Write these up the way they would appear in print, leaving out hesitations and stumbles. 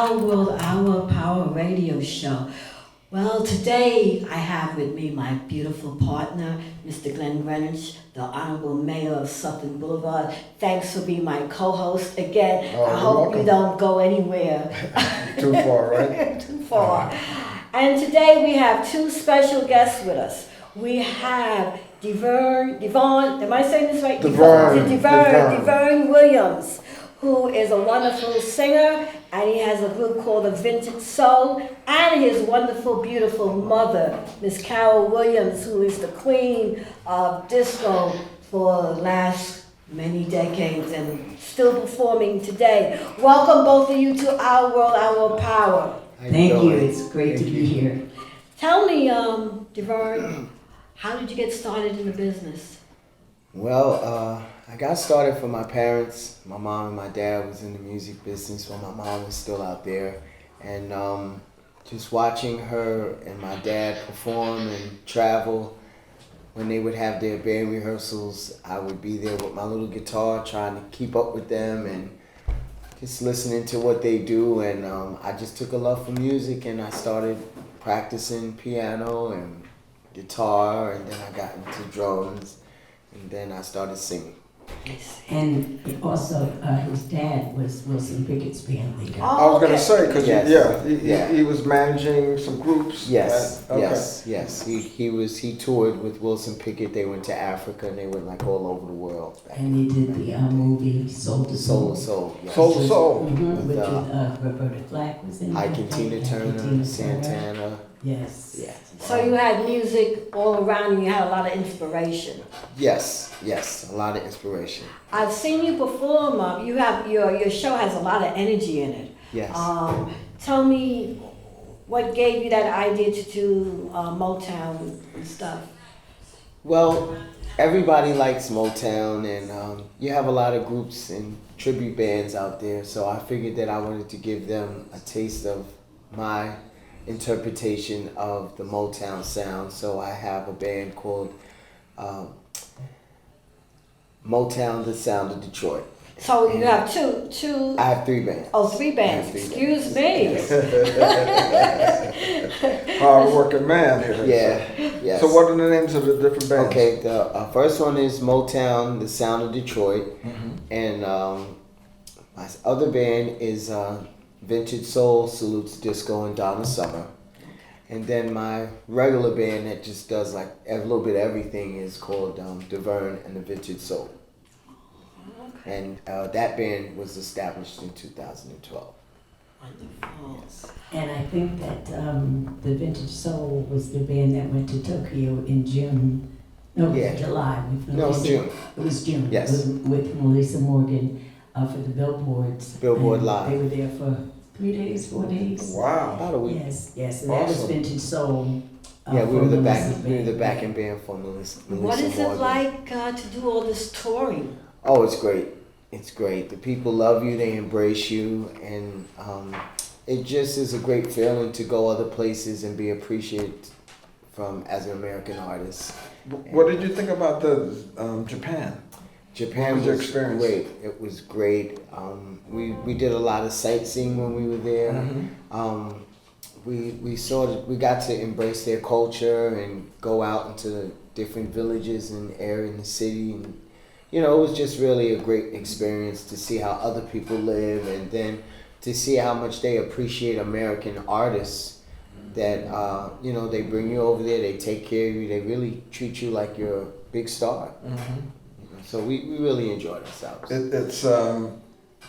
Our World, Our Power radio show. Well, today I have with me my beautiful partner, Mr. Glenn Greenwich, the Honorable Mayor of Sutton Boulevard. Thanks for being my co-host again. Oh, I you're hope welcome. you don't go anywhere. Too far, right? Too far. And today we have two special guests with us. We have DeVerne, am I saying this right? DeVerne Williams, who is a wonderful singer, and he has a group called the Vintage Soul, and his wonderful, beautiful mother, Miss Carol Williams, who is the queen of disco for the last many decades and still performing today. Welcome both of you to Our World, Our Power. Thank you. It's great to be here. Tell me, DeVerne, how did you get started in the business? Well, I got started from my parents. My mom and my dad was in the music business when my mom was still out there. And just watching her and my dad perform and travel, when they would have their band rehearsals, I would be there with my little guitar trying to keep up with them and just listening to what they do. And I just took a love for music, and I started practicing piano and guitar, and then I got into drums, and then I started singing. And also, his dad was Wilson Pickett's band leader. I was going to say, because Yes. he was managing some groups. Yes, Okay. yes. He toured with Wilson Pickett. They went to Africa, and they went like all over the world. And he did the movie Soul to Soul. Yes. Soul to Soul. Mm-hmm, With, which Roberta Flack was in. Ike and Tina Turner, Santana. Yes. Yeah. So you had music all around you, you had a lot of inspiration. Yes, a lot of inspiration. I've seen you perform, you have, your show has a lot of energy in it. Yes. Tell me what gave you that idea to do Motown and stuff? Well, everybody likes Motown, and you have a lot of groups and tribute bands out there, so I figured that I wanted to give them a taste of my interpretation of the Motown sound. So I have a band called Motown, the Sound of Detroit. So you have two. I have three bands. Oh, three bands. Excuse me. Hard working man here. Yeah, yes. So what are the names of the different bands? Okay, the first one is Motown, the Sound of Detroit, and my other band is Vintage Soul, Salutes Disco, and Donna Summer. And then my regular band that just does like a little bit of everything is called DeVerne and the Vintage Soul. Okay. And that band was established in 2012. Wonderful. Yes. And I think that the Vintage Soul was the band that went to Tokyo in June. No, Yeah. July. With No, Melissa. June. It was June. Yes. With Melissa Morgan for the Billboards. Billboard And Live. They were there for 3 days, 4 days. Wow. About a week. Yes, and that was Awesome. Vintage Soul. Yeah, we for were the Melissa's backing band. band for Melissa What is it Morgan. like to do all this touring? Oh, it's great. It's great. The people love you. They embrace you, and it just is a great feeling to go other places and be appreciated from as an American artist. What did you think about the Japan? Japan What was your was experience? great. It was great. We did a lot of sightseeing when we were there. We got to embrace their culture and go out into different villages and area in the city, and it was just really a great experience to see how other people live, and then to see how much they appreciate American artists. That they bring you over there, they take care of you, they really treat you like you're a big star. So we really enjoyed ourselves. It's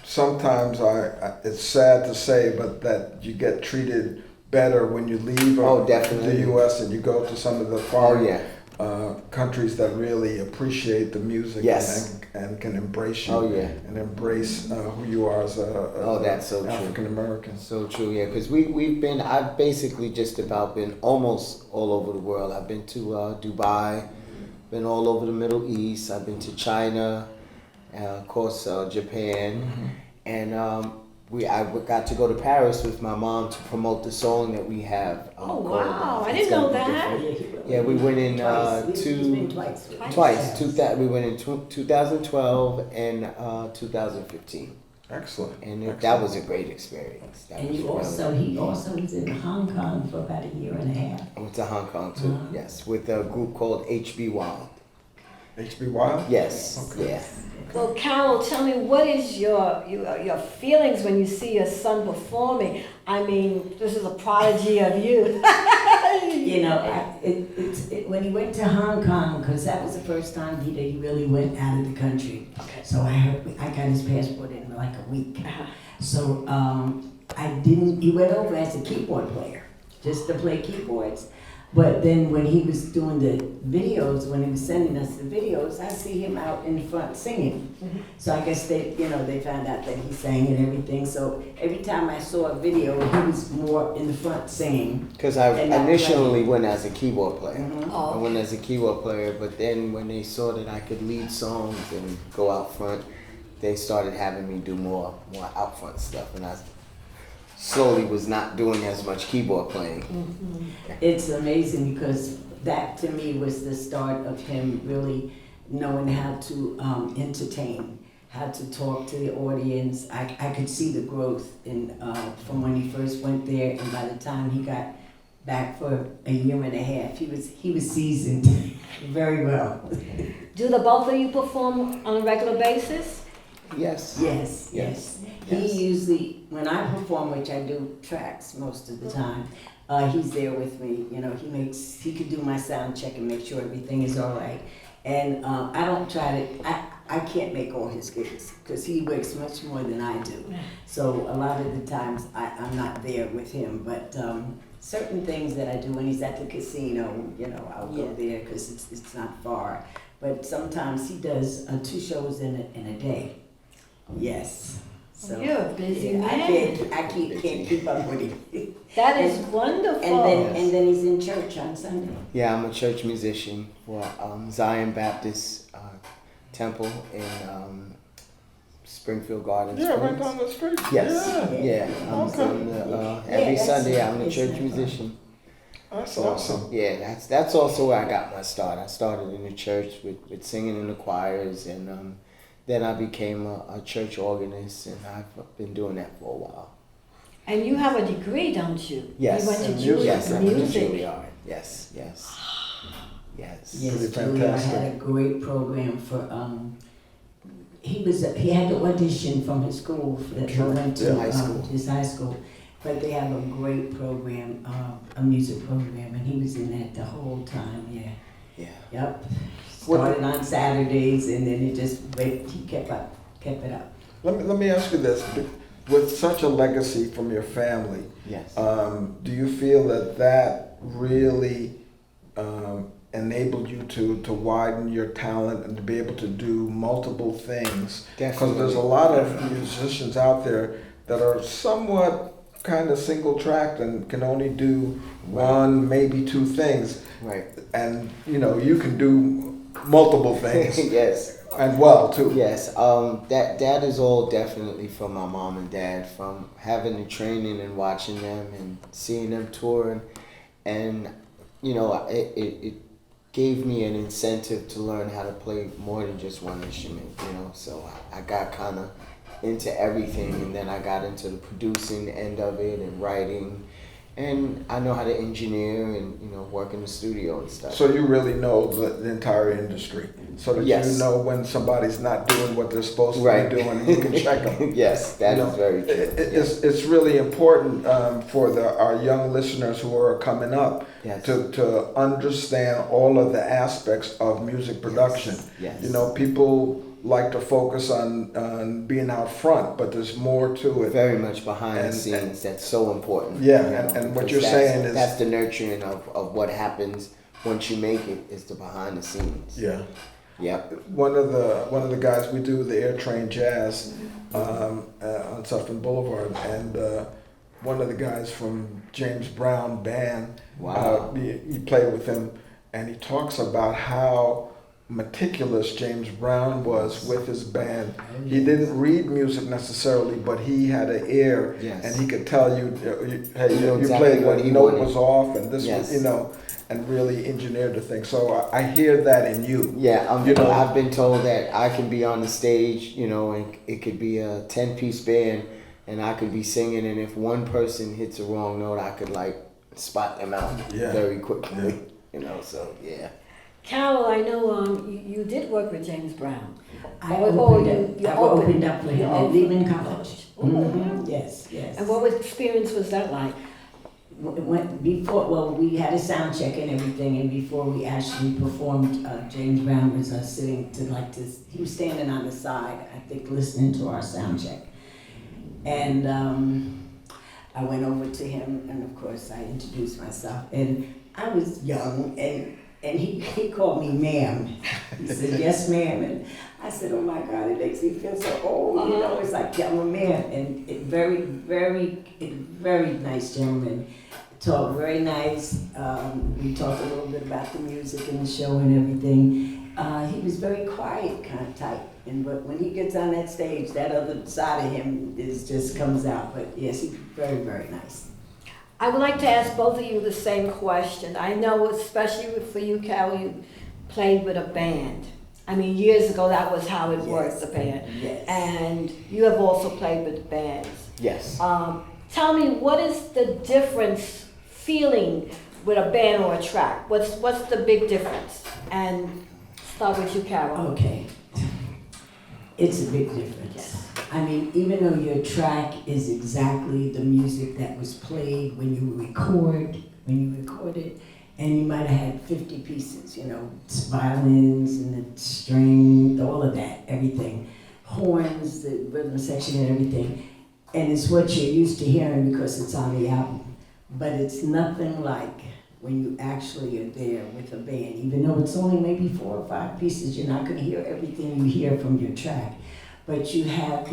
sometimes it's sad to say, but that you get treated better when you leave Definitely. the U.S. and you go to some of the foreign yeah. Countries that really appreciate the music Yes. and can embrace you and embrace who you are as That's so true. African American. So true, yeah, because I've basically just about been almost all over the world. I've been to Dubai, been all over the Middle East, I've been to China, of course Japan, and I got to go to Paris with my mom to promote the song that we have. Oh, wow, I didn't know that. Yeah, we went in twice. We went in 2012 and 2015. Excellent. And Excellent. that was a great experience. That And was he really- also was in Hong Kong for about a year and a half. I went to Hong Kong too, yes, with a group called HB Wild. H.B. Wild? Yes, Okay. yeah. Well, Carol, tell me, what is your feelings when you see your son performing? I mean, this is a prodigy of youth. You know, when he went to Hong Kong, because that was the first time that he really went out of the country. Okay. So I got his passport in like a week. So he went over as a keyboard player, just to play keyboards. But then when he was doing the videos, when he was sending us the videos, I see him out in front singing. So I guess they found out that he sang and everything. So every time I saw a video, he was more in the front singing. Because I And not initially went as a keyboard player. Oh. I went as a keyboard player, but then when they saw that I could lead songs and go out front, they started having me do more out front stuff, and I slowly was not doing as much keyboard playing. It's amazing because that to me was the start of him really knowing how to entertain, how to talk to the audience. I could see the growth from when he first went there, and by the time he got back for a year and a half, he was seasoned very well. Do the both of you perform on a regular basis? Yes. Yes. Yes. He usually, when I perform, which I do tracks most of the time, he's there with me. You know, he could do my sound check and make sure everything is all right. And I don't try to, I can't make all his gigs because he works much more than I do. So a lot of the times I'm not there with him, but certain things that I do when he's at the casino, you know, I'll go there because it's not far. But sometimes he does 2 shows in a day. Yes. So, You're a busy man. I can't keep up with him. That is wonderful. And then he's in church on Sunday. Yeah, I'm a church musician for Zion Baptist Temple in Springfield Gardens. Yeah, right Queens. down the street. Yes, yeah. Every that's- Sunday I'm a it's church not musician. That's So, awesome. yeah, that's also where I got my start. I started in the church with singing in the choirs, and then I became a church organist, and I've been doing that for a while. And you have a degree, don't you? Yes. You went to And Juilliard Yes, I went to music. Juilliard. Yes, yes, yes. Yes, Pretty Julia had fantastic. a great program for, he had to audition from his school that he Sure. went to, Yeah, high school. his high school. But they have a great program, a music program, and he was in that the whole time, yeah. Yeah. Yep. What- Started on Saturdays and then he kept it up. Let me ask you this. With such a legacy from your family, Yes. do you feel that really enabled you to widen your talent and to be able to do multiple things? Because there's a lot of musicians out there that are somewhat kind of single-tracked and can only do one, maybe 2 things. Right. And, you know, you can do multiple things Yes. and well, too. Yes, that is all definitely from my mom and dad, from having the training and watching them and seeing them tour, and you know, it gave me an incentive to learn how to play more than just one instrument, you know. So I got kind of into everything, and then I got into the producing end of it and writing. And I know how to engineer and, you know, work in the studio and stuff. So you really know the entire industry, so that Yes. you know when somebody's not doing what they're supposed to Right. be doing, and you can check them. Yes, that is very true. It's really important for our young listeners who are coming up Yes. to understand all of the aspects of music production. Yes. You know, people like to focus on being out front, but there's more to it. Very much behind the And- scenes. That's so important. Yeah, you know, and what because you're saying is- that's the nurturing of what happens once you make it is the behind the scenes. Yeah. Yep. One of the guys, we do the Air Train Jazz on Sutphin Boulevard, and one of the guys from James Brown band, Wow. he played with him, and he talks about how meticulous James Brown was with his band. He didn't read music necessarily, but he had an ear, and he could tell you, hey, you exactly played what the he note wanted. was off, and this was, and really engineered the thing. So I hear that in you. Yeah, you know, I've been told that I can be on the stage, and it could be a 10-piece band, and I could be singing, and if one person hits a wrong note, I could like spot them out very quickly. So yeah. Carol, I know you did work with James Brown. I opened up for him at Lehman College. Yes. And what experience was that like? We had a sound check and everything, and before we actually performed, James Brown was he was standing on the side, I think, listening to our sound check. And I went over to him, and of course I introduced myself, and I was young, and he called me ma'am. He said, yes, ma'am. And I said, oh my God, it makes me feel so old. It's like I'm a man. And very nice gentleman. Talked very nice. We talked a little bit about the music and the show and everything. He was very quiet kind of type. But when he gets on that stage, that other side of him just comes out. But yes, he's very, very nice. I would like to ask both of you the same question. I know, especially for you, Carol, you played with a band. I mean, years ago, that was how it worked, the band. Yes. And you have also played with bands. Yes. Tell me, what is the difference feeling with a band or a track? What's the big difference? And start with you, Carol. Okay. It's a big difference. Yes. I mean, even though your track is exactly the music that was played when you recorded, and you might have had 50 pieces, violins and the string, all of that, everything, horns, the rhythm section and everything, and it's what you're used to hearing because it's on the album. But it's nothing like when you actually are there with a band, even though it's only maybe 4 or 5 pieces, you're not going to hear everything you hear from your track. But you have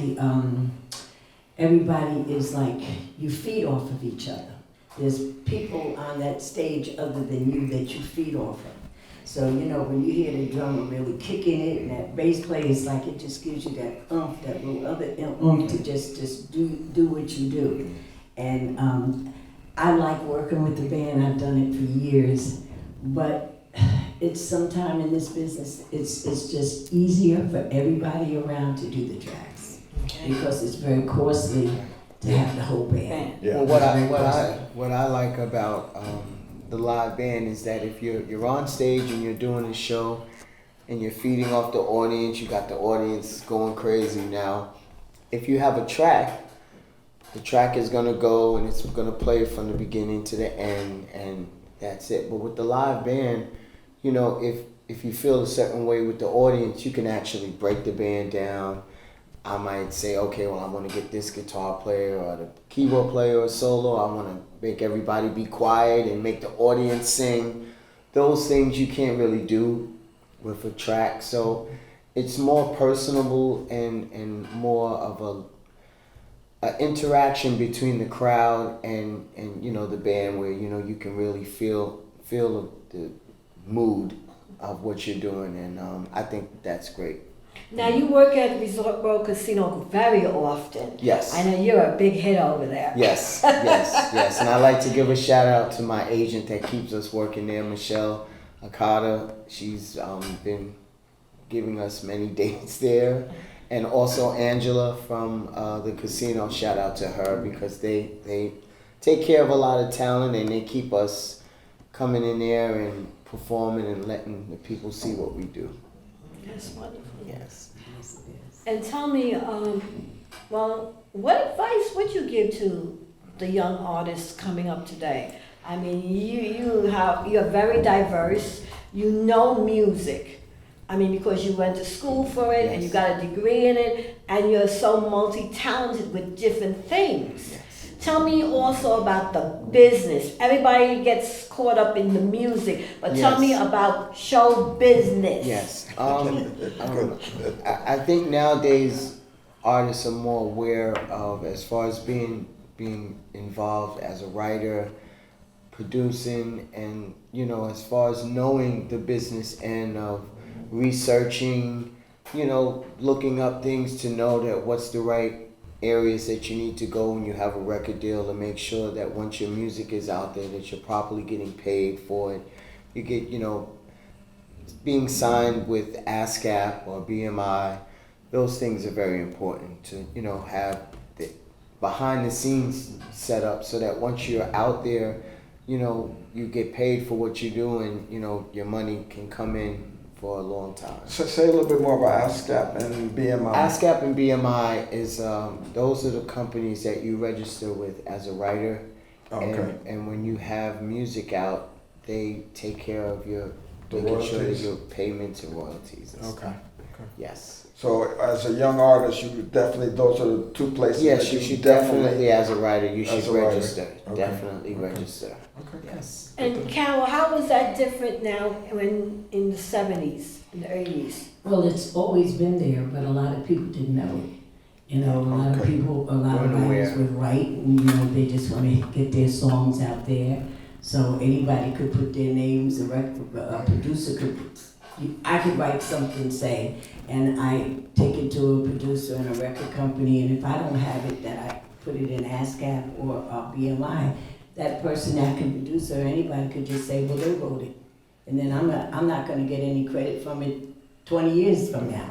everybody is like, you feed off of each other. There's people on that stage other than you that you feed off of. So, when you hear the drummer really kicking it and that bass player, it's like it just gives you that oomph, that little other oomph to just do what you do. And I like working with the band. I've done it for years. But it's sometime in this business, it's just easier for everybody around to do the tracks because it's very costly to have the whole band. Yeah. Well, what I like about the live band is that if you're on stage and you're doing a show and you're feeding off the audience, you got the audience going crazy now. If you have a track, the track is gonna go and it's gonna play from the beginning to the end, and that's it. But with the live band, if you feel a certain way with the audience, you can actually break the band down. I might say, okay, well, I want to get this guitar player or the keyboard player or solo. I want to make everybody be quiet and make the audience sing. Those things you can't really do with a track. So it's more personable and more of a interaction between the crowd and the band, where you can really feel the mood of what you're doing, and I think that's great. Now you work at Resort World Casino very often. Yes. I know you're a big hit over there. Yes, yes. And I like to give a shout out to my agent that keeps us working there, Michelle Akata. She's been giving us many dates there. And also Angela from the casino, shout out to her, because they take care of a lot of talent and they keep us coming in there and performing and letting the people see what we do. That's wonderful. Yes. And tell me, what advice would you give to the young artists coming up today? I mean, you're very diverse. You know music. I mean, because you went to school for it, and you got a degree in it, and you're so multi-talented with different things. Yes. Tell me also about the business. Everybody gets caught up in the music, but tell me about show business. Yes. I think nowadays artists are more aware of, as far as being involved as a writer, producing, and as far as knowing the business end of researching, looking up things to know that what's the right areas that you need to go when you have a record deal, to make sure that once your music is out there that you're properly getting paid for it. You get, being signed with ASCAP or BMI, those things are very important to, have the behind the scenes set up so that once you're out there, you get paid for what you do and, your money can come in for a long time. So say a little bit more about ASCAP and BMI. ASCAP and BMI is those are the companies that you register with as a writer, and when you have music out, they take care of your making sure that your payments and royalties. And stuff. Yes. So as a young artist, you would definitely, those are the two places. Yes, you should definitely, as a writer, you should register. Definitely register. Okay. Yes. And Carol, how was that different now when in the 70s, in the 80s? Well, it's always been there, but a lot of people didn't know it. A lot of people, a lot of writers would write, and they just want to get their songs out there. So anybody could put their names, a producer could. I could write something, say, and I take it to a producer and a record company, and if I don't have it, that I put it in ASCAP or BMI, that person, that can produce or anybody could just say, well, they wrote it. And then I'm not going to get any credit from it 20 years from now,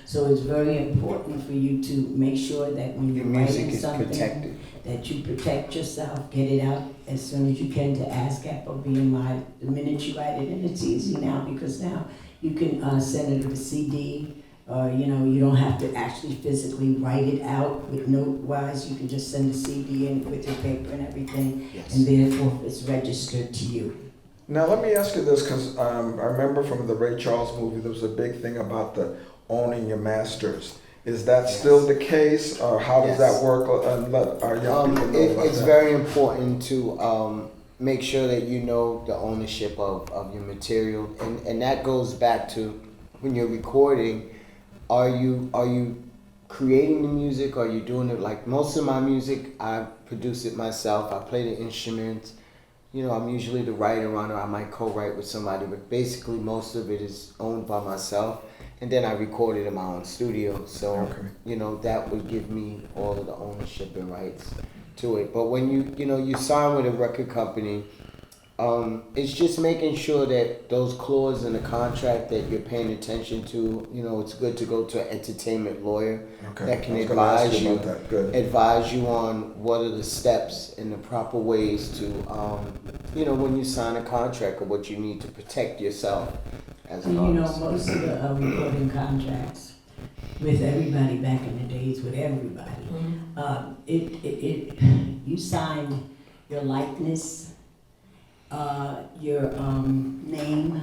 So it's very important for you to make sure that when you're writing something, protected. That you protect yourself, get it out as soon as you can to ASCAP or BMI the minute you write it. And it's easy now because now you can send it to a CD. You don't have to actually physically write it out with note-wise. You can just send a CD in with your paper and everything, and therefore it's registered to you. Now let me ask you this, because I remember from the Ray Charles movie, there was a big thing about the owning your masters. Is that still the case, or how does that work? And let our young people know about it's that. very important to make sure that you know the ownership of your material, and that goes back to when you're recording. Are you creating the music? Are you doing it? Like most of my music, I produce it myself. I play the instruments. I'm usually the writer on it. I might co-write with somebody, but basically most of it is owned by myself. And then I record it in my own studio. So, that would give me all of the ownership and rights to it. But when you sign with a record company, it's just making sure that those clauses in the contract that you're paying attention to, it's good to go to an entertainment lawyer that can advise you on what are the steps and the proper ways to, when you sign a contract, or what you need to protect yourself as an artist. Most of the recording contracts with everybody back in the days, with everybody, you signed your likeness, your name,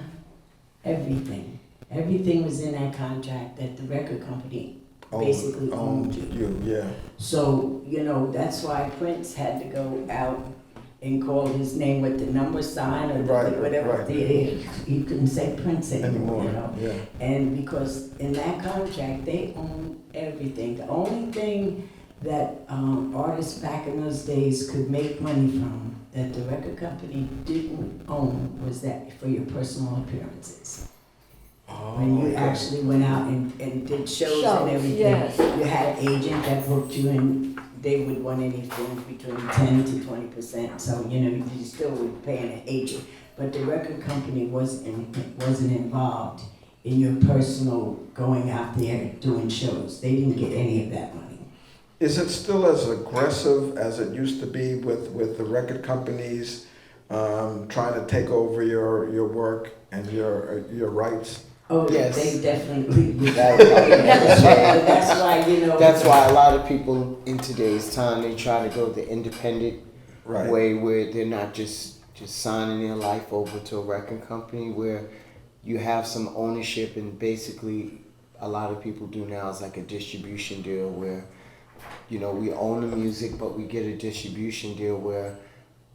everything. Everything was in that contract that the record company basically owned you. So, that's why Prince had to go out and call his name with the number sign or whatever. You couldn't say Prince anymore. And because in that contract, they own everything. The only thing that artists back in those days could make money from that the record company didn't own was that for your personal appearances. When you actually went out and did shows and everything, you had an agent that booked you, and they would want anything between 10 to 20%. So you still would pay an agent, but the record company wasn't involved in your personal going out there doing shows. They didn't get any of that money. Is it still as aggressive as it used to be with the record companies trying to take over your work and your rights? Oh yes, they definitely. That's why That's why a lot of people in today's time, they try to go the independent way, where they're not just signing their life over to a record company, where you have some ownership, and basically a lot of people do now is like a distribution deal where we own the music, but we get a distribution deal where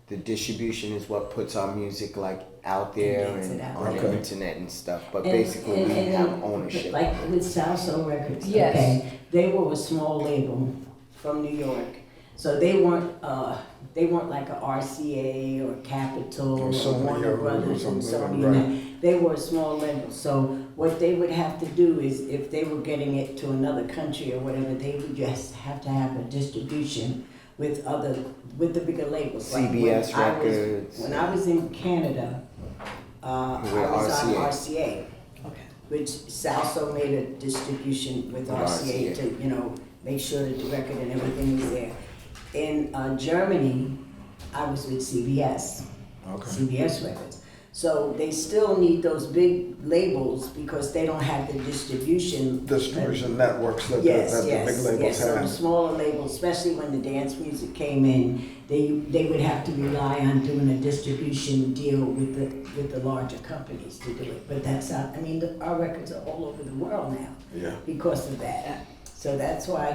the distribution is what puts our music out there and on the internet and stuff. But basically we have ownership. Like with Salsoul Records, they were a small label from New York. So they weren't like a RCA or Capitol or Warner Brothers and Sony. they were a small label. So what they would have to do is, if they were getting it to another country or whatever, they would just have to have a distribution with the bigger labels. CBS Like Records. when I was in Canada, I was on RCA. Okay. Which Salso made a distribution with RCA to, make sure that the record and everything was there. In Germany, I was with CBS, CBS Records. So they still need those big labels because they don't have the distribution networks that the big labels So the have. smaller labels, especially when the dance music came in, they would have to rely on doing a distribution deal with the larger companies to do it. But that's not, our records are all over the world now because of that. So that's why,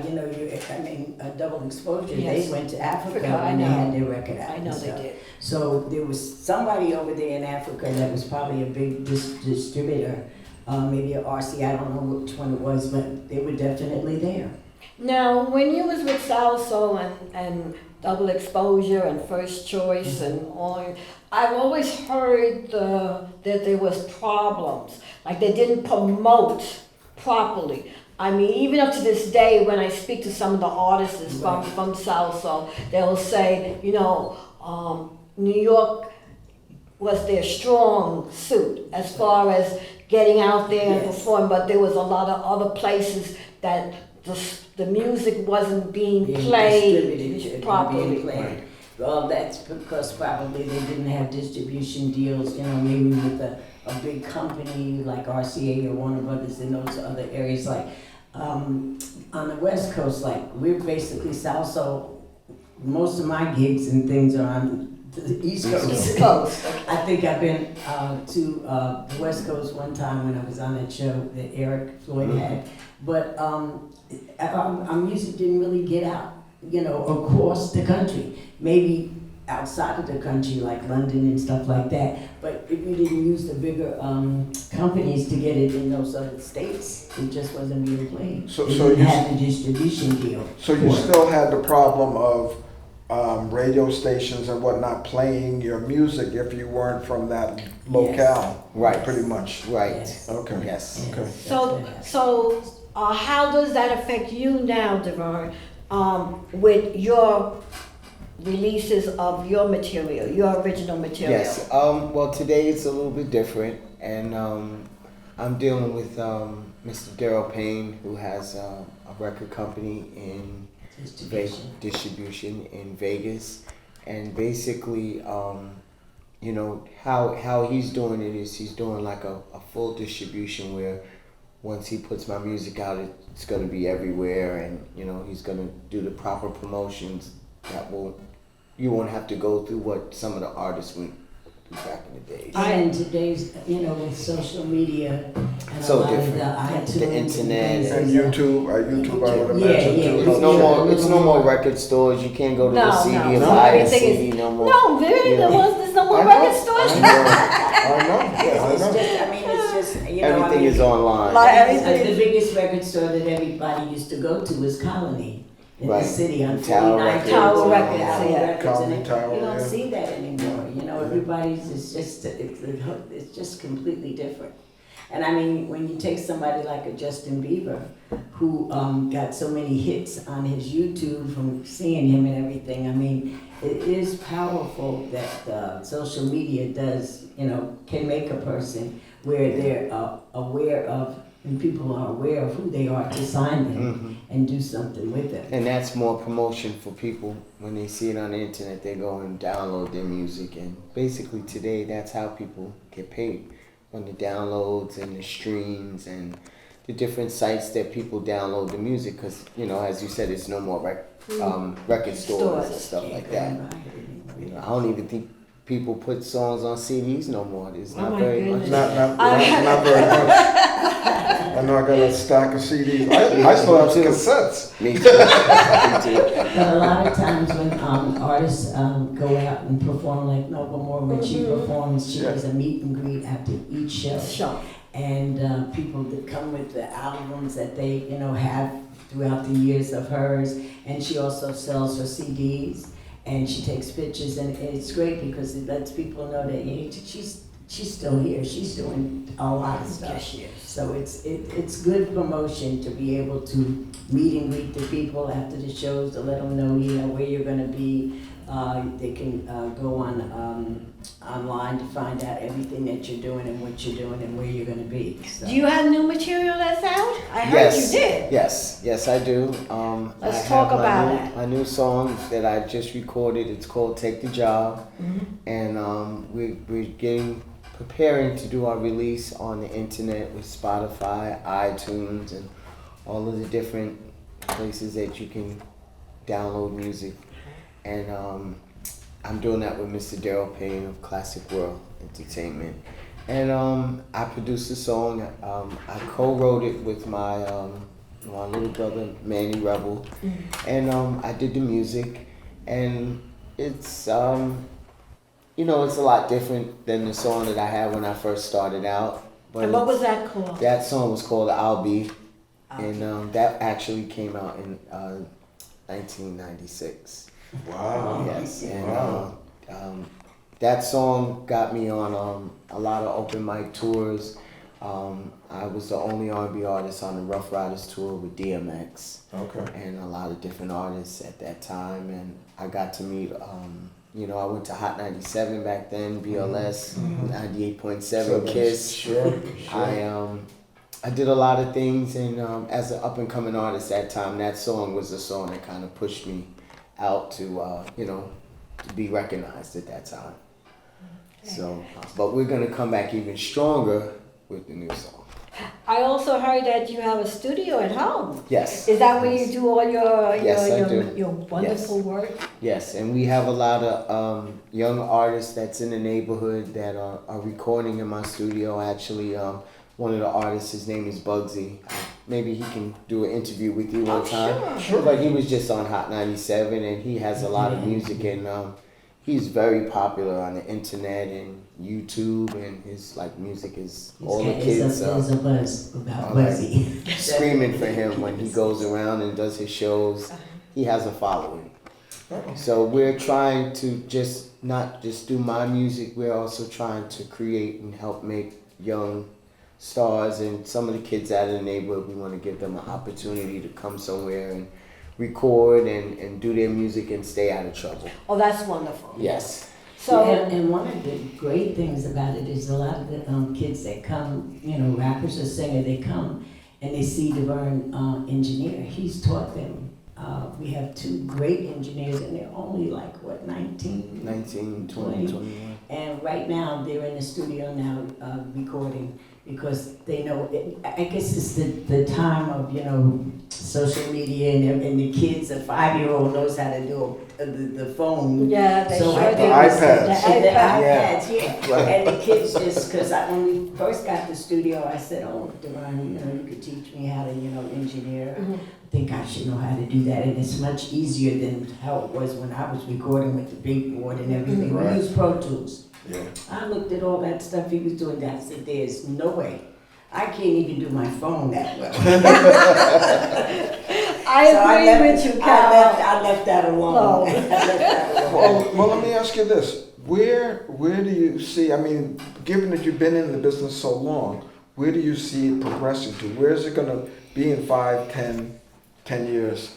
Double Exposure, Yes. they went to Africa I and they know. had their record out. I know they did. So there was somebody over there in Africa that was probably a big distributor, maybe a RC, I don't know which one it was, but they were definitely there. Now, when you was with Salso and Double Exposure and First Choice and all, I've always heard that there was problems, like they didn't promote properly. Even up to this day, when I speak to some of the artists from Salso, they'll say, New York was their strong suit as far as getting out there and performing, but there was a lot of other places that the music wasn't being played properly. Well, that's because probably they didn't have distribution deals, maybe with a big company like RCA or Warner Brothers in those other areas. Like on the West Coast, like we're basically Salso. Most of my gigs and things are on the East Coast. East Coast. I think I've been to the West Coast one time when I was on that show that Eric Floyd had. But our music didn't really get out, across the country. Maybe outside of the country, like London and stuff like that. But if we didn't use the bigger companies to get it in those other states, it just wasn't being played. So you you had the distribution deal. So you still had the problem of radio stations and whatnot playing your music if you weren't from that locale. Yes. Right. Pretty much. Right. Yes. Okay. Yes. Okay. So how does that affect you now, DeVerne, with your releases of your material, your original material? Yes. Well, today it's a little bit different, and I'm dealing with Mr. Daryl Payne, who has a record company in distribution in Vegas, and basically, how he's doing it is he's doing like a full distribution where once he puts my music out, it's going to be everywhere, and he's going to do the proper promotions that you won't have to go through what some of the artists went through back in the days. And today's, with social media and So a lot different. of The internet. And YouTube, I would imagine Yeah, too. It's no more record stores. You can't go to the CD and no, buy a everything CD no more. No, really, there's no more I know. record stores. I know. It's just, Everything is online. Like everything The is- biggest record store that everybody used to go to was Colony in Right. the city on Tower 49th. Records. Tower Records, Tower yeah. Records, Colony and Tower, you don't yeah. see that anymore. Everybody's it's just completely different. And when you take somebody like a Justin Bieber, who got so many hits on his YouTube from seeing him and everything, it is powerful that social media does, can make a person where they're aware of, and people are aware of who they are to sign them and do something with them. And that's more promotion for people. When they see it on the internet, they go and download their music. And basically today, that's how people get paid. On the downloads and the streams and the different sites that people download the music. Because, as you said, it's no more record stores and stuff like that. I don't even think people put songs on CDs no more. It's not very much. Not very much. I know I got a stack of CDs. I still have cassettes. Me too. Me too. But a lot of times when artists go out and perform, like Nova Moore, when she performs, she does a meet and greet after each show. And people that come with the albums that they, have throughout the years of hers. And she also sells her CDs, and she takes pictures, and it's great because it lets people know that she's she's still here. She's doing a lot of stuff. Yes, she is. So it's good promotion to be able to meet and greet the people after the shows, to let them know, where you're gonna be. They can go on online to find out everything that you're doing and what you're doing and where you're gonna be. So. Do you have new material that's out? I heard you did. Yes, I do. Let's talk about it. My new song that I just recorded. It's called "Take the Job," and we're preparing to do our release on the internet with Spotify, iTunes, and all of the different places that you can download music. And I'm doing that with Mr. Daryl Payne of Classic World Entertainment. And I produced the song. I co-wrote it with my little brother Manny Rebel, and I did the music. And it's it's a lot different than the song that I had when I first started out. But And what was that called? That song was called "I'll Be," and that actually came out in 1996. Wow. Yes, and Wow. that song got me on a lot of open mic tours. I was the only R&B artist on the Rough Riders tour with DMX. Okay. And a lot of different artists at that time, and I got to meet. I went to Hot 97 back then, BLS, 98.7 Kiss. Sure. I did a lot of things, and as an up and coming artist that time, that song was the song that kind of pushed me out to to be recognized at that time. So, but we're gonna come back even stronger with the new song. I also heard that you have a studio at home. Yes. Is that where you do all do. your wonderful work? Yes, and we have a lot of young artists that's in the neighborhood that are recording in my studio. Actually, one of the artists, his name is Bugsy. Maybe he can do an interview with you one time. Sure. But he was just on Hot 97, and he has a lot of music, and he's very popular on the internet and YouTube, and his music is all the kids There's a buzz about Buzzy. screaming for him when he goes around and does his shows. He has a following. So we're trying to not just do my music, we're also trying to create and help make young stars, and some of the kids out of the neighborhood, we want to give them an opportunity to come somewhere and record and do their music and stay out of trouble. Oh, that's wonderful. Yes. So, and one of the great things about it is a lot of the kids that come, rappers or singers, they come and they see DeVerne engineer. He's taught them. We have two great engineers, and they're only 19, 20, 21. And right now they're in the studio now recording, because they know, I guess it's the time of, social media, and the kids, a 5-year-old knows how to do the phone. yeah, they So sure I do. think iPads. The And the iPad. iPads, yeah. Right. And the kids just, because when we first got the studio, I said, oh, DeVerne, you could teach me how to, engineer. I think I should know how to do that, and it's much easier than how it was when I was recording with the big board and everything. Right. We use Pro Tools. Yeah. I looked at all that stuff he was doing. I said, there's no way. I can't even do my phone that well. I agree with you, Carol. I left that alone. No. I left that alone. Well, let me ask you this. Where do you see, given that you've been in the business so long, where do you see it progressing to? Where is it going to be in 5, 10 years?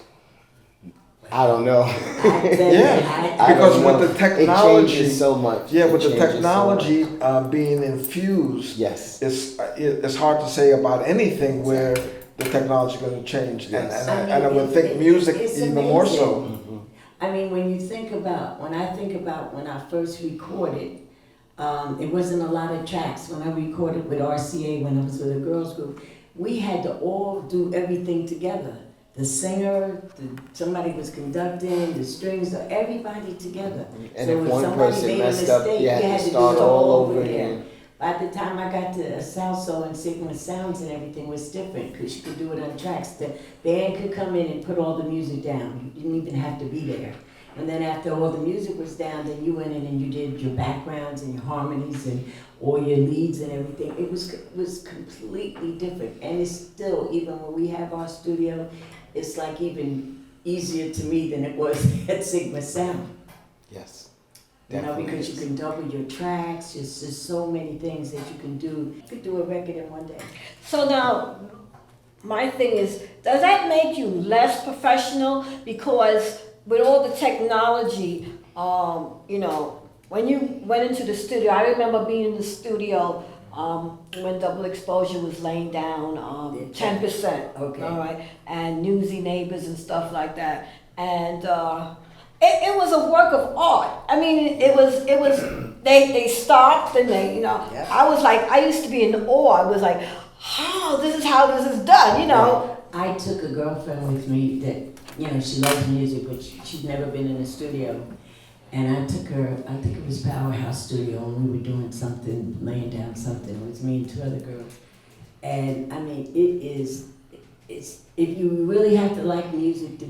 I don't know. Yeah, I because don't with know. the technology, it changes so much. yeah, It with the changes so technology much. being infused, Yes. it's hard to say about anything where the technology is going to change, Yes. and I would think music it's even more so. amazing. I mean, when I think about when I first recorded, it wasn't a lot of tracks. When I recorded with RCA, when I was with a girls group, we had to all do everything together. The singer, somebody was conducting, the strings, everybody together. And So if if one somebody person made a messed up, mistake, you had to do start it all over again. again. By the time I got to Salso and Sigma Sounds and everything was different, because you could do it on tracks. The band could come in and put all the music down. You didn't even have to be there. And then after all the music was down, then you went in and you did your backgrounds and your harmonies and all your leads and everything. It was completely different. And it's still, even when we have our studio, it's even easier to me than it was at Sigma Sound. Yes. You know, Definitely because you is. can double your tracks. It's just so many things that you can do. You could do a record in one day. So now, my thing is, does that make you less professional? Because with all the technology, you know, when you went into the studio, I remember being in the studio when Double Exposure was laying down 10%. Okay. All right, and Newsy Neighbors and stuff like that, and it was a work of art. I mean, it was they stopped and they, you know, Yep. I was like, I used to be in awe. I was like, oh, this is how this is done, you know. I took a girlfriend with me that, you know, she loves music, but she'd never been in a studio. And I took her, I think it was Powerhouse Studio, and we were doing something, laying down something. It was me and two other girls. And I mean, it's if you really have to like music to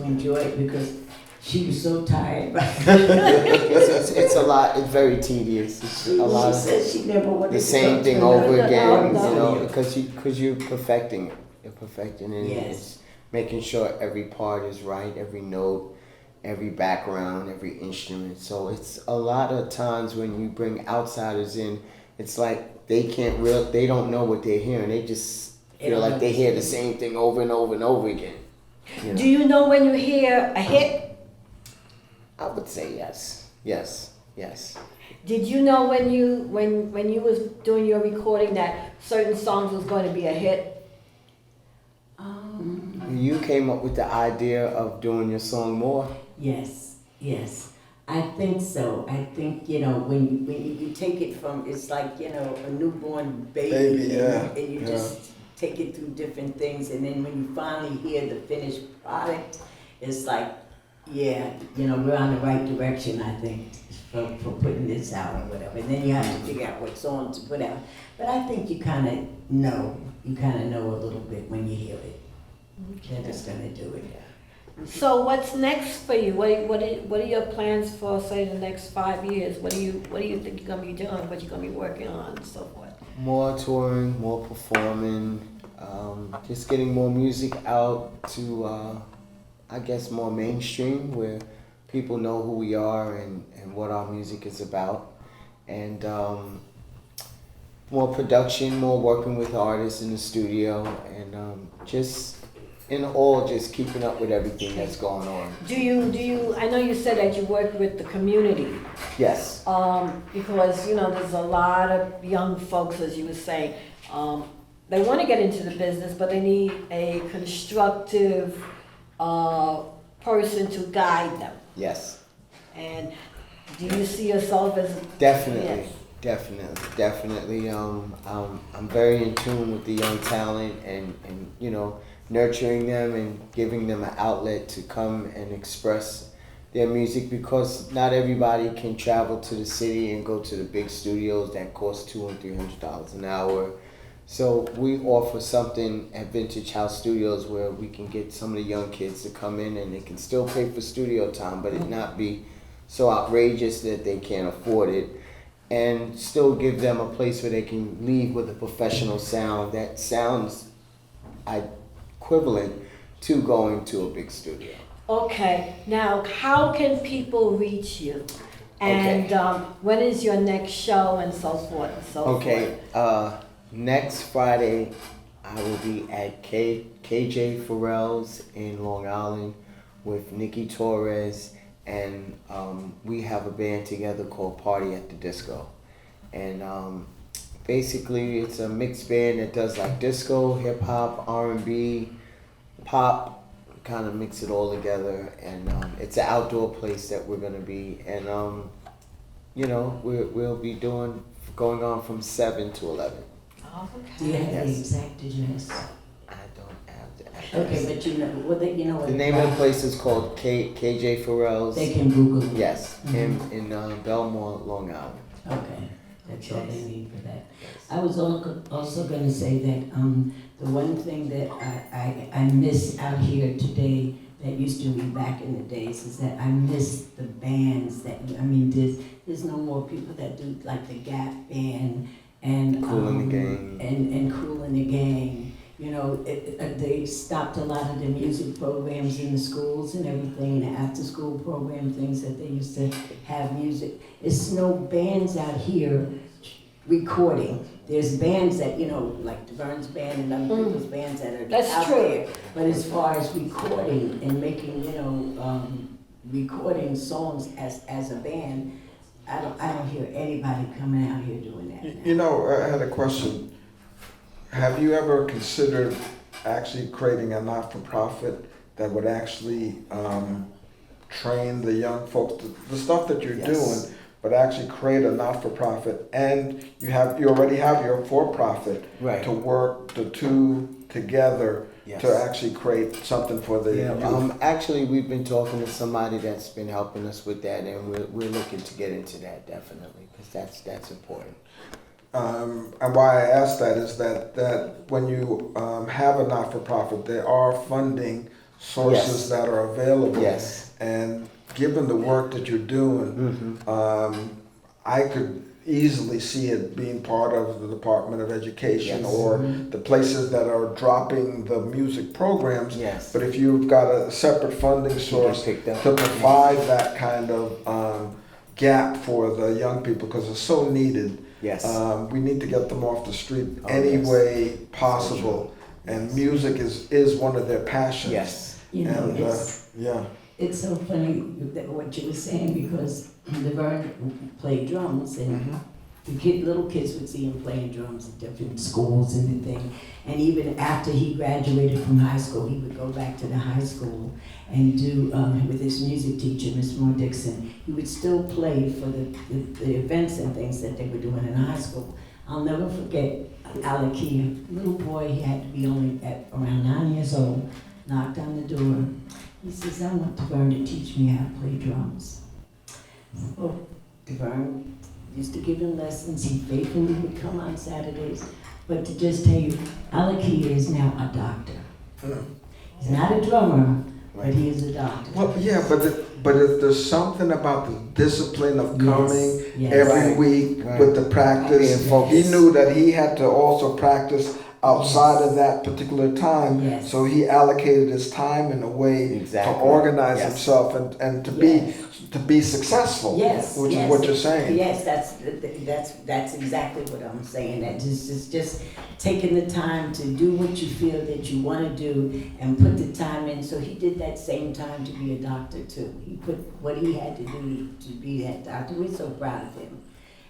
enjoy it, because she was so tired. It's a lot. It's very tedious. It's a lot She of said she never wanted the to same go thing to over another again. no. You know, because you're perfecting it. You're perfecting it. Yes. It's making sure every part is right, every note, every background, every instrument. So it's a lot of times when you bring outsiders in, it's like they don't know what they're hearing. They just feel like they hear the same thing over and over and over again. You know? Do you know when you hear a hit? I would say yes. Yes. Yes. Did you know when you was doing your recording that certain songs was going to be a hit? You came up with the idea of doing your song more. Yes. I think so. I think, you know, when you take it from, it's like, you know, a newborn baby, and you just take it through different things, and then when you finally hear the finished product, it's like, yeah, you know, we're on the right direction, I think, for putting this out or whatever. And then you have to figure out what song to put out. But I think you kind of know a little bit when you hear it. That it's gonna do it. So what's next for you? What are your plans for, say, the next 5 years? What do you think you're gonna be doing? What you're gonna be working on and so forth? More touring, more performing, just getting more music out to, I guess, more mainstream, where people know who we are and what our music is about. And more production, more working with artists in the studio, and just in all, just keeping up with everything that's going on. Do you? I know you said that you work with the community. Yes. Because you know there's a lot of young folks, as you were saying, they want to get into the business, but they need a constructive person to guide them. Yes. And do you see yourself as Definitely. Yes. Definitely. I'm very in tune with the young talent, and you know, nurturing them and giving them an outlet to come and express their music, because not everybody can travel to the city and go to the big studios that cost $200 and $300 an hour. So we offer something at Vintage House Studios where we can get some of the young kids to come in and they can still pay for studio time, but it not be so outrageous that they can't afford it, and still give them a place where they can leave with a professional sound that sounds equivalent to going to a big studio. Okay, now how can people reach you? And when is your next show and so forth and so forth? Next Friday I will be at KJ Farrell's in Long Island with Nikki Torres, and we have a band together called Party at the Disco. And basically it's a mixed band that does like disco, hip hop, R&B, pop, kind of mix it all together. And it's an outdoor place that we're gonna be, and you know, we'll be going on from 7 to 11. Oh, Do you okay. have the Yes. exact address? I don't have the address. Okay, but you know what The name of the place is called KJ Farrell's. They can Google it. Yes, Mhm. in Belmore, Long Island. Okay, that's all they need for that. I was also going to say that the one thing that I miss out here today that used to be back in the days is that I miss the bands that, I mean, there's no more people that do like the Gap Band and Kool and the Gang. and Kool and the Gang. They stopped a lot of the music programs in the schools and everything, and the after-school program things that they used to have music. There's no bands out here recording. There's bands that, like DeVerne's band and other people's bands that are out there. But as far as recording and making, recording songs as a band, I don't hear anybody coming out here doing that. I had a question. Have you ever considered actually creating a not-for-profit that would actually train the young folks, the stuff that you're doing, but actually create a not-for-profit, and you already have your for-profit to work the two together to actually create something for the youth? Actually, we've been talking to somebody that's been helping us with that, and we're looking to get into that definitely, because that's important. And why I ask that is that when you have a not-for-profit, there are funding sources that are available. Yes. And given the work that you're doing, I could easily see it being part of the Department of Education or the places that are dropping the music programs. Yes. But if you've got a separate funding source to provide that kind of gap for the young people, because it's so needed. Yes. We need to get them off the street any way possible. And music is one of their passions. Yes. It's so funny that what you were saying, because DeVerne played drums, and the little kids would see him playing drums at different schools and everything. And even after he graduated from high school, he would go back to the high school and do, with his music teacher, Miss Moore Dixon, he would still play for the events and things that they were doing in high school. I'll never forget Alaki, a little boy, he had to be only at around 9 years old, knocked on the door. He says, I want DeVerne to teach me how to play drums. Well, DeVerne used to give him lessons. He faithfully would come on Saturdays. But to just tell you, Alaki is now a doctor. He's not a drummer, but he is a doctor. Well, yeah, but if there's something about the discipline of coming every week with the practice, he knew that he had to also practice outside of that particular time, so he allocated his time in a way to organize himself and to be successful, which is what you're saying. Yes, that's exactly what I'm saying. That just taking the time to do what you feel that you want to do and put the time in. So he did that same time to be a doctor too. He put what he had to do to be that doctor. We're so proud of him.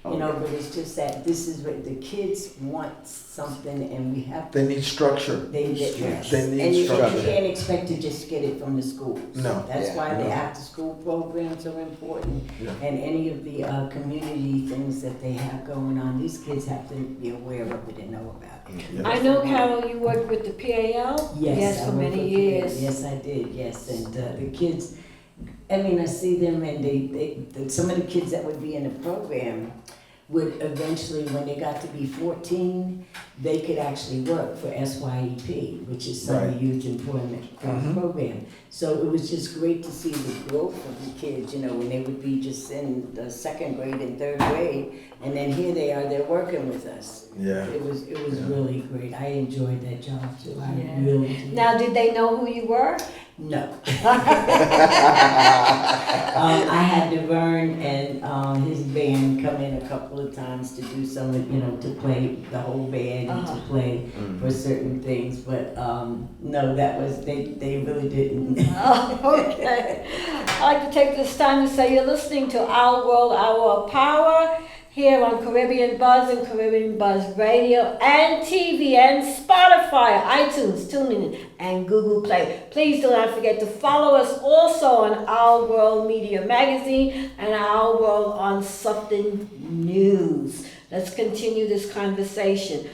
But it's just that this is what the kids want something, and we have. They need structure. They need structure. You can't expect to just get it from the schools. No. That's why the after-school programs are important, and any of the community things that they have going on. These kids have to be aware of it and know about it. I know, Carol, you worked with the PAL. Yes, for many years. Yes, I did. Yes, and the kids. I see them, and they some of the kids that would be in the program would eventually, when they got to be 14, they could actually work for SYEP, which is Summer Youth Employment Program. So it was just great to see the growth of the kids, when they would be just in the second grade and third grade, and then here they are, they're working with us. Yeah. It was really great. I enjoyed that job too. I really did. Now, did they know who you were? No. I had DeVerne and his band come in a couple of times to do some, to play the whole band and to play for certain things, but no, they really didn't. Okay. I'd like to take this time to say you're listening to Our World, Hour of Power here on Caribbean Buzz and Caribbean Buzz Radio and TV and Spotify, iTunes, TuneIn, and Google Play. Please do not forget to follow us also on Our World Media Magazine and Our World on Something News. Let's continue this conversation.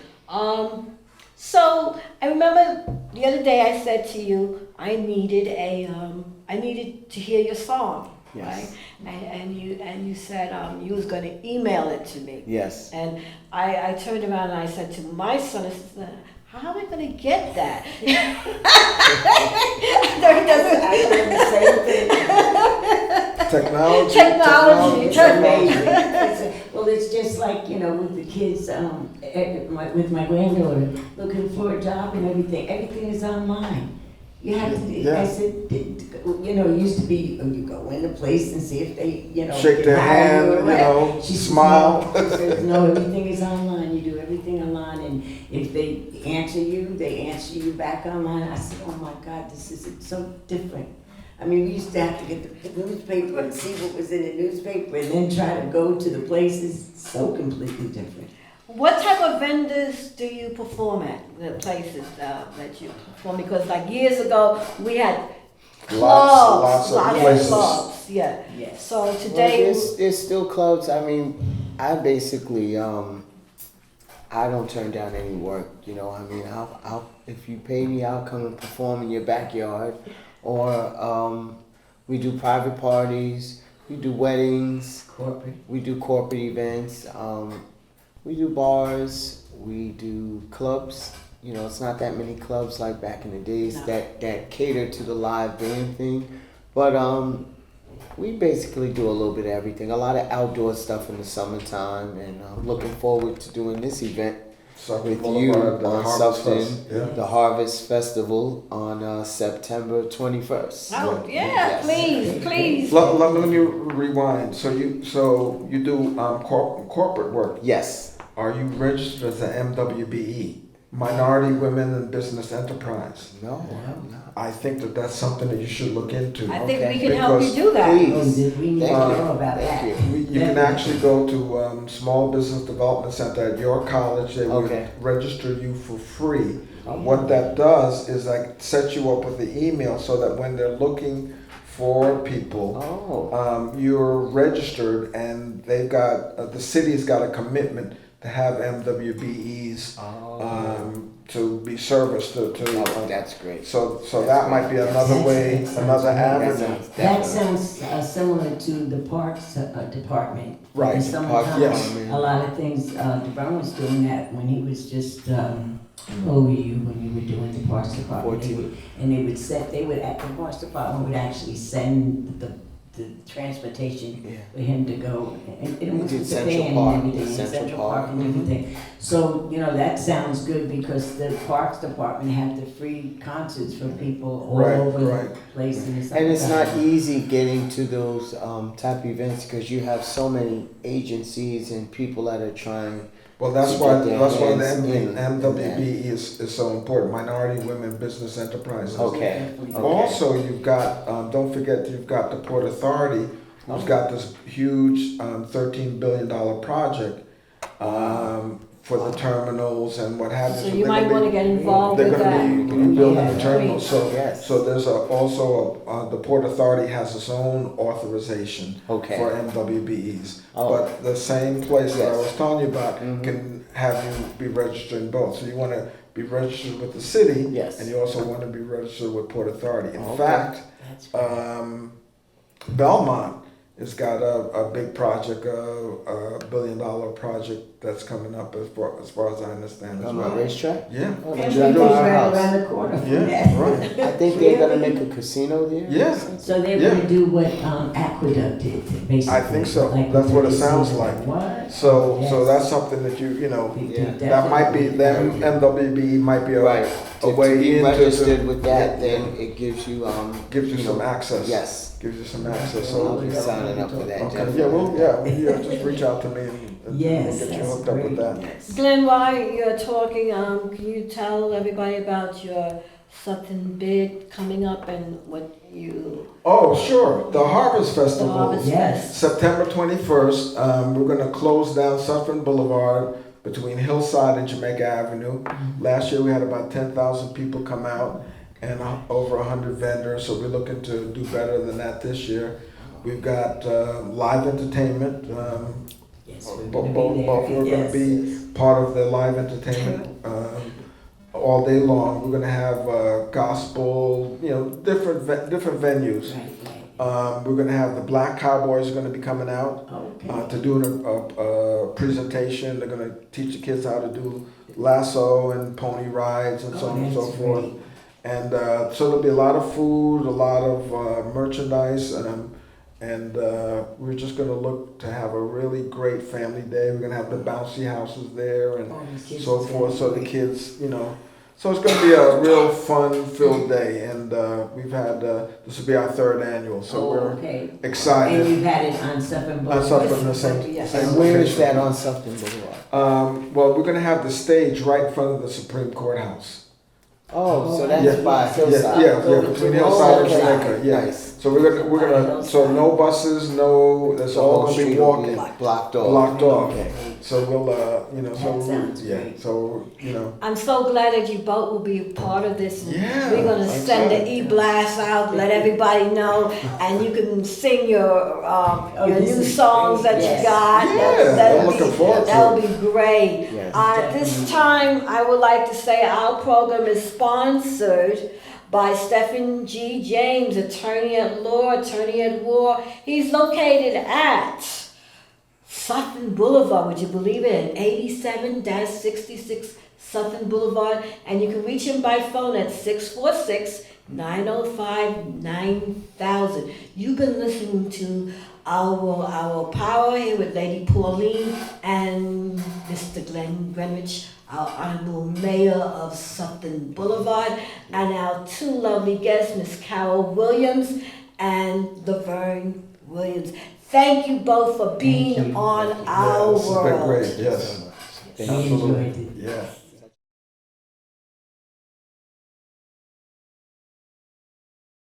So I remember the other day I said to you I needed to hear your song. Yes. Right? And you said you was going to email it to me. Yes. And I turned around and I said to my son, I said, how am I going to get that? I heard the same thing. Technology. It's amazing. Well, Well, it's just like, you know, with the kids, with my granddaughter, looking for a job and everything is online. You have to, Yeah. I said, you know, it used to be, you go in the place and see if they, you know. Shake their can hire hand, or you whatever. know, She says, smile. no. She says, no, everything is online, you do everything online, and if they answer you back online. I said, oh my God, this is so different. I mean, we used to have to get the newspaper and see what was in the newspaper and then try to go to the places. So completely different. What type of vendors do you perform at, the places that you perform? Because like years ago, we had clubs, Lots of of places. clubs, yeah. Yes. So Well, today, there's still clubs. I mean, I basically I don't turn down any work. You know, I mean, I'll if you pay me, I'll come and perform in your backyard, or we do private parties, we do weddings, Corporate. we do corporate events, we do bars, we do clubs. You know, it's not that many clubs like back in the days No. that cater to the live band thing, but we basically do a little bit of everything. A lot of outdoor stuff in the summertime, and I'm looking forward to doing this event with you Boulevard, the on Harvest Sufton, Fest, yeah. the Harvest Festival on September 21st. oh yeah, Yes. please. Let me rewind. So you do corporate work. Yes. Are you registered as an MWBE, Minority Women in Business Enterprise? No, I'm not. I think that that's something that you should look into. I think Okay. we can help you Because- do that. Please. Oh, did we need to Thank know about Thank that? you. You can actually go to Small Business Development Center at your college. They will Okay. register you for free. Oh. What that does is like set you up with the email so that when they're looking for people, Oh. you're registered, and they've got the city's got a commitment to have MWBEs to be serviced to. Oh, that's great. So that might be another way, That's- another that avenue. That sounds similar to the Parks Department. Right, In the summertime, Parks Yes. Department. a lot of things, DeVerne was doing that when he was just, how were you when you were doing the Parks Department? 14. And they would, at the Parks Department would actually send the transportation Yeah. for him to go. And it We was did with the Central band Park, and everything, Central Central Park. Park and everything. So, you know, that sounds good because the Parks Department have the free concerts for people all Right, over right. the place in the And it's not summertime. easy getting to those type events because you have so many agencies and people that are trying. Well, that's To why get their the hands in MWBE is so important. Minority Women Business Enterprises. Okay. Also, you've got don't forget you've got the Port Authority, who's got this huge $13 billion project for the terminals and what have you. So you might want to get involved They're with that. going to be rebuilding Yeah, the terminals. great. So Yes. so there's the Port Authority has its own authorization Okay. for MWBEs. Oh. But the same place that I Yes. was telling you about Mhm. can have you be registered in both. So you want to be registered with the city, Yes. and you also want to be registered with Port Authority. In Okay. fact, That's great. Belmont has got a big project, a $1 billion project that's coming up as far as I understand as On my well. racetrack? Yeah. Oh, And they're we doing live our right house. around the corner from Yeah, that. right. I think they're gonna make a casino there. Yeah. So they're Yeah. gonna do what Aqueduct did, basically. I think so. Like That's what it they sounds said. like. What? So Yes. that's something that you know, We Yeah. do that might be, definitely. them MWBE might be Right. a To way be into registered with that, Yeah. then it gives you gives you some know, access. Yes. Gives you some access. I'll So, be signing up for that. okay, Definitely. just reach out to me and Yes, we'll get you that's hooked up with great. that. Yes. Glenn, while you're talking, can you tell everybody about your Sutton bid coming up and what you, Oh, sure. The Harvest the Festival. Harvest Yes. Fest? September 21st, we're going to close down Suffolk Boulevard between Hillside and Jamaica Avenue. Last year we had about 10,000 people come out and over 100 vendors, so we're looking to do better than that this year. We've got live entertainment. Yes, we're Both gonna be there. we're going Yes, to be yes. part of the live entertainment all day long. We're going to have gospel, different venues. Right, right. We're going to have the Black Cowboys are going to be coming out Okay. to do a presentation. They're going to teach the kids how to do lasso and pony rides and so on and so that's forth. great. And so there'll be a lot of food, a lot of merchandise, and we're just going to look to have a really great family day. We're going to have the bouncy houses there and so forth, so the kids, you know. So it's going to be a real fun-filled day, and we've had, this will be our 3rd annual, so we're excited. And you've had it on Suffolk Boulevard? On Suffolk, the same And where is that on Suffolk Boulevard? Well, we're going to have the stage right in front of the Supreme Courthouse. Oh, so that's by Hillside. Yeah, between Hillside and Jamaica, yeah. Nice. So we're gonna, so no buses, that's all gonna be walking. Blocked off. Blocked off. Okay. So we'll, you know, That sounds great. so, you know. I'm so glad that you both will be a part of this. Yeah, We're gonna I'm send the excited. e-blast out, let everybody know, and you can sing your new songs that you got. Yeah, I'm looking forward to That'll it. be great. Yes, This time, I would like to say our program is sponsored by Stephen G. James, attorney at law, attorney at war. He's located at Sutton Boulevard, would you believe it? 87-66 Sutton Boulevard. And you can reach him by phone at 646-905-9000. You've been listening to our Power here with Lady Pauline and Mr. Glenn Greenwich, our Honorable Mayor of Sutton Boulevard, and our 2 lovely guests, Miss Carol Williams and DeVerne Williams. Thank you both for being on our This has been world. great, yes. We enjoyed it. Yeah.